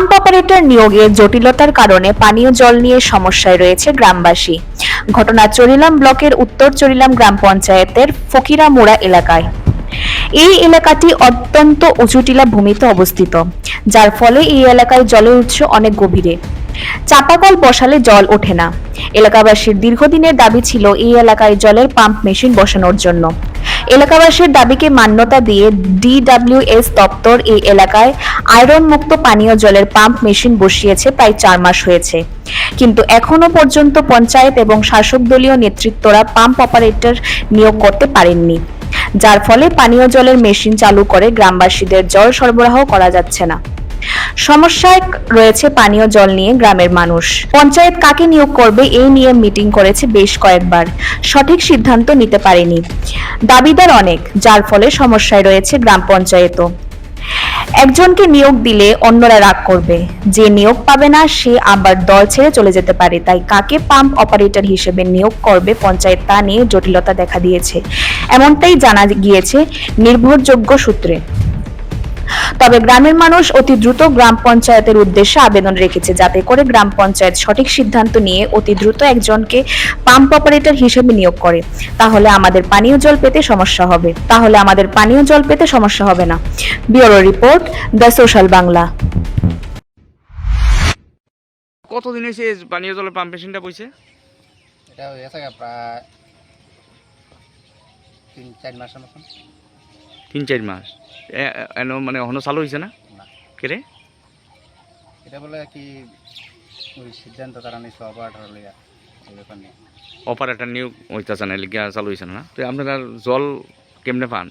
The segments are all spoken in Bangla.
পাম্প অপারেটর নিয়োগের জটিলতার কারণে পানীয় জল নিয়ে সমস্যায় রয়েছে গ্রামবাসী। ঘটনা চরিলাম ব্লকের উত্তর চরিলাম গ্রাম পঞ্চায়েতের ফকিরামুড়া এলাকায়। এই এলাকাটি অত্যন্ত উঁচুটিলা ভূমিতে অবস্থিত, যার ফলে এই এলাকায় জলের উৎস অনেক গভীরে। চাপাকল বসালে জল ওঠে না। এলাকাবাসীর দীর্ঘদিনের দাবি ছিল এই এলাকায় জলের পাম্প মেশিন বসানোর জন্য। এলাকাবাসীর দাবিকে মান্যতা দিয়ে DWS দপ্তর এই এলাকায় আয়রন মুক্ত পানীয় জলের পাম্প মেশিন বসিয়েছে প্রায় 4 মাস হয়েছে, কিন্তু এখনো পর্যন্ত পঞ্চায়েত এবং শাসক দলীয় নেতৃত্বরা পাম্প অপারেটর নিয়োগ করতে পারেননি, যার ফলে পানীয় জলের মেশিন চালু করে গ্রামবাসীদের জল সরবরাহ করা যাচ্ছে না। সমস্যায় রয়েছে পানীয় জল নিয়ে গ্রামের মানুষ। পঞ্চায়েত কাকে নিয়োগ করবে এই নিয়ে মিটিং করেছে বেশ কয়েকবার, সঠিক সিদ্ধান্ত নিতে পারেনি। দাবিদার অনেক, যার ফলে সমস্যায় রয়েছে গ্রাম পঞ্চায়েতও। একজনকে নিয়োগ দিলে অন্যরা রাগ করবে, যে নিয়োগ পাবে না সে আবার দল ছেড়ে চলে যেতে পারে। তাই কাকে পাম্প অপারেটর হিসেবে নিয়োগ করবে পঞ্চায়েত তা নিয়ে জটিলতা দেখা দিয়েছে, এমনটাই জানা গিয়েছে নির্ভরযোগ্য সূত্রে। তবে গ্রামের মানুষ অতি দ্রুত গ্রাম পঞ্চায়েতের উদ্দেশ্যে আবেদন রেখেছে, যাতে করে গ্রাম পঞ্চায়েত সঠিক সিদ্ধান্ত নিয়ে অতি দ্রুত একজনকে পাম্প অপারেটর হিসেবে নিয়োগ করে। তাহলে আমাদের পানীয় জল পেতে সমস্যা হবে না। Bureau report, the social Bangla. কতদিন হয়েছে পানীয় জলের পাম্প মেশিনটা বইছে? এটা হয়েছে প্রায় 3-4 মাসের মতন। 3-4 মাস মানে এখনো চালু হয়েছে না? কেরে এটা বলে কি ওই সিদ্ধান্ত তারা নিয়ে অপারেটর লইয়া এই ব্যাপার নিয়ে অপারেটর নিয়োগ হইতেছে না, লিগা চালু হয়েছে না। তো আপনারা জল কেমনে পান?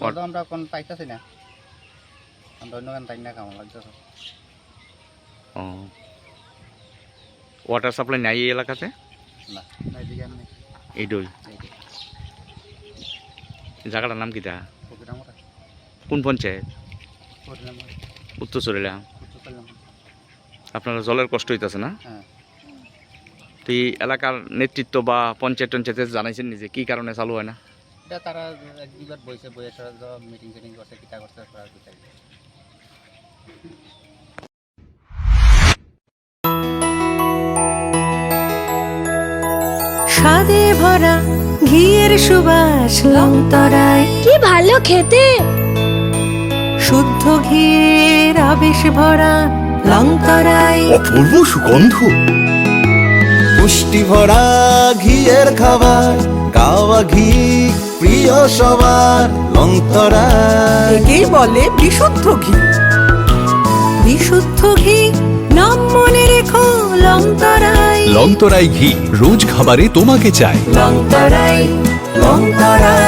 জল তো আমরা কোন পাইতেছি না, আমরা অন্য গান তাই না কামা লাগতেছে। ও, ওয়াটার সাপ্লাই নাই এই এলাকাতে? না, এদিকে নেই। এইটাই জায়গাটার নাম কিটা? ফকিরামুড়া। কোন পঞ্চায়েত? ফকিরামুড়া, উত্তর চরিলাম। উত্তর চরিলাম। আপনারা জলের কষ্ট হইতেছে না? হ্যাঁ। তো এই এলাকার নেতৃত্ব বা পঞ্চায়েতে জানাইছেন নিজে কি কারণে চালু হয় না? এটা তারা একবার বইছে, বইয়ে মিটিং টিটিং করছে, কিতা করছে করার বিচার। স্বাদে ভরা ঘিয়ের সুবাস লংতরায়, কি ভালো খেতে। শুদ্ধ ঘিয়ের আবেশ ভরা লংতরায়, অপূর্ব সুগন্ধ, পুষ্টি ভরা ঘিয়ের খাবার, গাওয়া ঘি প্রিয় সবার লংতরায়। একেই বলে বিশুদ্ধ ঘি। বিশুদ্ধ ঘি নাম মনে রেখো লংতরায়। লংতরাই ঘি রোজ খাবারে তোমাকে চাই। লংতরায়, লংতরায়।